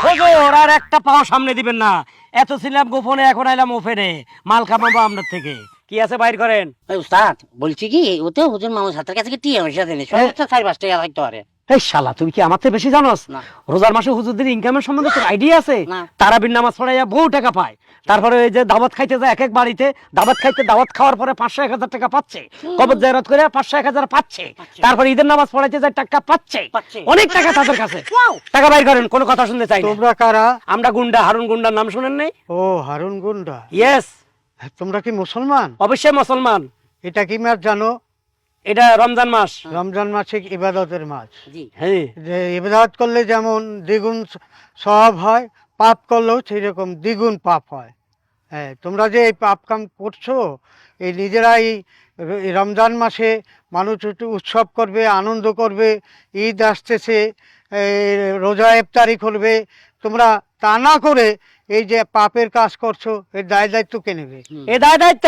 হুজুর আর একটা পাও সামনে দিবেন না। এত ছিলাম গোপনে, এখন আইলাম ওপেনে। মাল খামাবো আপনার থেকে। কি আছে বাইর করেন। উস্তাদ বলছি কি, ওতে হুজুর মামুর হাতের কাছে কি টিয়া পয়সা দেনি, সর্বোচ্চ 4-5 টাকা লাগতে পারে। এই শালা, তুই কি আমার থেকে বেশি জানোস? না। রোজার মাসে হুজুরদের ইনকামের সম্বন্ধে তোর আইডিয়া আছে? না। তারাবির নামাজ পড়াইয়া বহু টাকা পায়। তারপরে ওই যে দাওয়াত খাইতে যায় এক এক বাড়িতে, দাওয়াত খাওয়ার পরে 500-1000 টাকা পাচ্ছে। কবর জিয়ারত করে 500-1000 পাচ্ছে। তারপরে ঈদের নামাজ পড়াইতে যায় টাকা পাচ্ছে। অনেক টাকা তাদের কাছে। টাকা বাইর করেন, কোনো কথা শুনতে চাই না। তোমরা কারা? আমরা গুন্ডা, হারুন গুন্ডার নাম শুনেন নাই? ও হারুন গুন্ডা। ইয়েস, তোমরা কি মুসলমান? অবশ্যই মুসলমান। এটা কি মাস জানো? এটা রমজান মাস। রমজান মাসে ইবাদতের মাস। জি। হ্যাঁ, যে ইবাদত করলে যেমন দ্বিগুণ সওয়াব হয়, পাপ করলেও সেই রকম দ্বিগুণ পাপ হয়। হ্যাঁ, তোমরা যে এই পাপ কাম করছো, এই নিজেরাই এই রমজান মাসে মানুষ একটু উৎসব করবে, আনন্দ করবে, ঈদ আসতেছে, এই রোজা ইফতারি করবে, তোমরা তা না করে এই যে পাপের কাজ করছো, এর দায় দায়িত্ব কে নেবে? এ দায় দায়িত্ব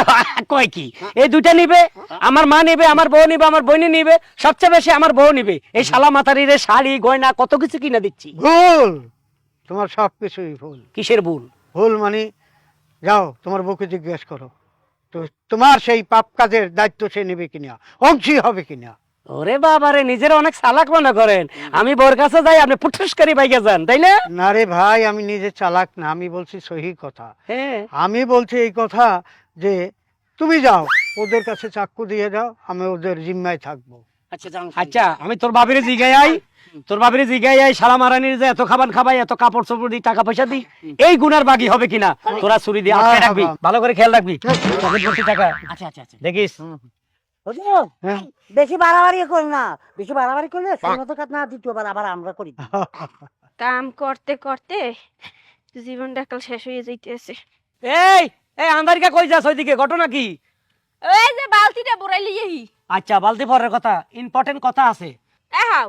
কয় কি? এই দুইটা নিবে, আমার মা নিবে, আমার বউ নিবে, আমার বোন নিবে, সবচেয়ে বেশি আমার বউ নিবে। এই শালা মাতারিরে শাড়ি গয়না কত কিছু কিনে দিচ্ছি। ভুল, তোমার সব কিছুই ভুল। কিসের ভুল? ভুল মানে, যাও তোমার বউকে জিজ্ঞেস করো তো, তোমার সেই পাপ কাজের দায়িত্ব সে নেবে কিনা, অংশী হবে কিনা। ওরে বাবারে, নিজের অনেক চালাক মনে করেন। আমি বোর কাছে যাই, আপনি পুটুসকারি বাইকে যান, তাই না? না রে ভাই, আমি নিজে চালাক না, আমি বলছি সহি কথা। হ্যাঁ, আমি বলছি এই কথা যে তুমি যাও, ওদের কাছে চাক্কু দিয়ে দাও, আমি ওদের জিম্মায় থাকবো। আচ্ছা যান। আচ্ছা, আমি তোর বাবিরে জিগাই আই, শালা মারানির যে এত খাবার খাবাই, এত কাপড় চোপড় দিই, টাকা পয়সা দিই, এই গুনার বাগি হবে কিনা তোরা চুরি দিয়ে আটকে রাখবি, ভালো করে খেয়াল রাখবি। পকেট ভর্তি টাকা আচ্ছা আচ্ছা আচ্ছা। দেখিস। হুজুর হ্যাঁ। বেশি বাড়াবাড়ি করি না, বেশি বাড়াবাড়ি করলে সৈন্যত কাট না, দ্বিতীয়বার আবার আমরা করি। কাম করতে করতে জীবনটা কাল শেষ হয়ে যাইতেছে। এই এই আন্দারিকা কই যাস? ওইদিকে ঘটনা কি? ওই যে বালতিটা বড়াই লিয়েহি। আচ্ছা, বালতি পরের কথা, ইম্পর্টেন্ট কথা আছে। এহাও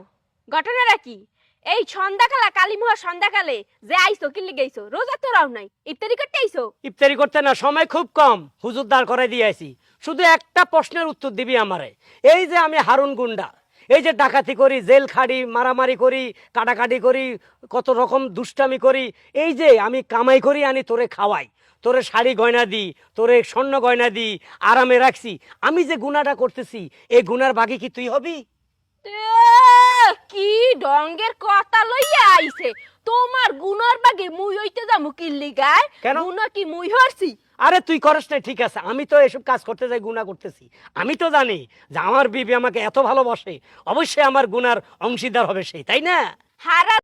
ঘটনাটা কি? এই সন্ধ্যাকালা কালীমহা সন্ধ্যাকালে যে আইছো কিল্লি গেইছো, রোজা তো রাও নাই, ইফতারি করতে আইছো। ইফতারি করতে না, সময় খুব কম, হুজুর দাঁড় করাই দিয়ে আইছি। শুধু একটা প্রশ্নের উত্তর দিবি আমারে। এই যে আমি হারুন গুন্ডা, এই যে ডাকাতি করি, জেল খাড়ি, মারামারি করি, কাটাকাটি করি, কত রকম দুষ্টামি করি, এই যে আমি কামাই করি আনি তোরে খাওয়াই, তোরে শাড়ি গয়না দিই, তোরে স্বর্ণ গয়না দিই, আরামে রাখছি, আমি যে গুনাহটা করতেছি, এই গুনার বাকি কি তুই হবি? কি ডঙ্গের কথা লইয়া আইছে, তোমার গুনার বাগে মুই হইতে যামু কিল্লি গায়? কেন? গুনা কি মুই হরছি? আরে তুই করস না, ঠিক আছে, আমি তো এসব কাজ করতে যাই গুনাহ করতেছি। আমি তো জানি যে আমার বিবি আমাকে এত ভালোবাসে, অবশ্যই আমার গুনার অংশীদার হবে সেই, তাই না? হারা